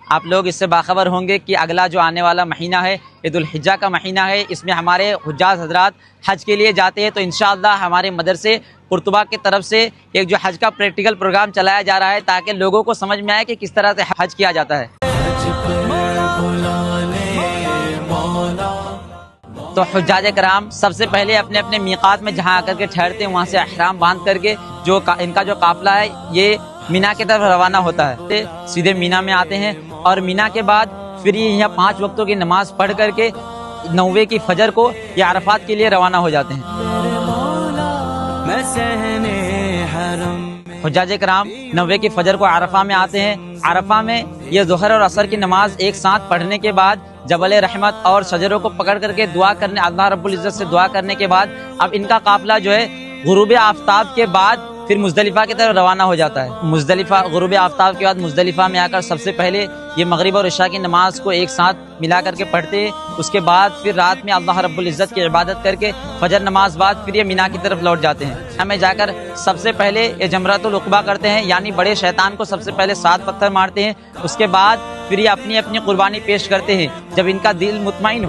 آپ لوگ اس سے باخبر ہوں گے کہ اگلا جو آنے والا مہینہ ہے عید الحجہ کا مہینہ ہے، اس میں ہمارے حجاج حضرات حج کے لیے جاتے ہیں۔ تو انشاءاللہ ہمارے مدرسے قرطبہ کی طرف سے ایک جو حج کا پریکٹیکل پروگرام چلایا جا رہا ہے تاکہ لوگوں کو سمجھ میں آئے کہ کس طرح سے حج کیا جاتا ہے۔ تو حجاج کرام سب سے پہلے اپنے اپنے میقات میں جہاں آ کر کے ٹھہرتے ہیں وہاں سے احرام باندھ کر کے جو ان کا جو قافلہ ہے یہ مینا کی طرف روانہ ہوتا ہے، سیدھے مینا میں آتے ہیں اور مینا کے بعد پھر یہ یہاں 5 وقتوں کی نماز پڑھ کر کے 9 کی فجر کو یہ عرفات کے لیے روانہ ہو جاتے ہیں۔ حجاج کرام 9 کی فجر کو عرفہ میں آتے ہیں۔ عرفہ میں یہ ظہر اور عصر کی نماز ایک ساتھ پڑھنے کے بعد جبل رحمت اور شجروں کو پکڑ کر کے دعا کرنے، اللہ رب العزت سے دعا کرنے کے بعد اب ان کا قافلہ جو ہے غروب آفتاب کے بعد پھر مزدلفہ کی طرف روانہ ہو جاتا ہے۔ مزدلفہ غروب آفتاب کے بعد مزدلفہ میں آ کر سب سے پہلے یہ مغرب اور عشاء کی نماز کو ایک ساتھ ملا کر کے پڑھتے ہیں۔ اس کے بعد پھر رات میں اللہ رب العزت کی عبادت کر کے فجر نماز بعد پھر یہ مینا کی طرف لوٹ جاتے ہیں۔ ہمیں جا کر سب سے پہلے یہ جمرۃ العقبہ کرتے ہیں، یعنی بڑے شیطان کو سب سے پہلے 7 پتھر مارتے ہیں۔ اس کے بعد پھر یہ اپنی اپنی قربانی پیش کرتے ہیں۔ جب ان کا دل مطمئن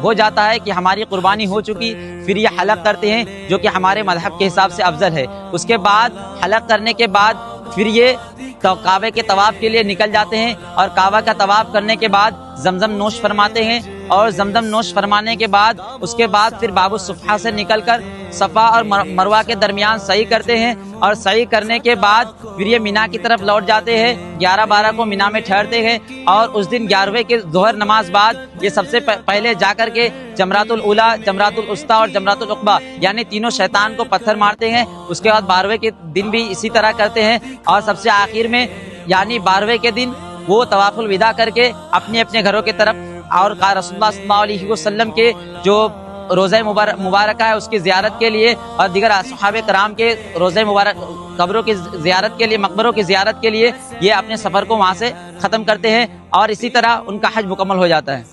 ہو جاتا ہے کہ ہماری قربانی ہو چکی، پھر یہ حلق کرتے ہیں جو کہ ہمارے مذہب کے حساب سے افضل ہے۔ اس کے بعد حلق کرنے کے بعد پھر یہ کعبے کے طواف کے لیے نکل جاتے ہیں اور کعبہ کا طواف کرنے کے بعد زمزم نوش فرماتے ہیں اور زمزم نوش فرمانے کے بعد اس کے بعد پھر باب الصفا سے نکل کر صفا اور مروہ کے درمیان سعی کرتے ہیں اور سعی کرنے کے بعد پھر یہ مینا کی طرف لوٹ جاتے ہیں۔ 11-12 کو مینا میں ٹھہرتے ہیں اور اس دن 11ویں کے ظہر نماز بعد یہ سب سے پہلے جا کر کے جمرات الاولیٰ، جمرات الوسطیٰ اور جمرات العقبہ یعنی تینوں شیطان کو پتھر مارتے ہیں۔ اس کے بعد 12ویں کے دن بھی اسی طرح کرتے ہیں اور سب سے آخر میں یعنی 12ویں کے دن وہ طواف الوداع کر کے اپنے اپنے گھروں کی طرف اور رسول اللہ صلی اللہ علیہ وسلم کے جو روزہ مبارکہ ہے اس کی زیارت کے لیے اور دیگر صحابہ کرام کے روزہ مبارک قبروں کی زیارت کے لیے، مقبروں کی زیارت کے لیے یہ اپنے سفر کو وہاں سے ختم کرتے ہیں اور اسی طرح ان کا حج مکمل ہو جاتا ہے۔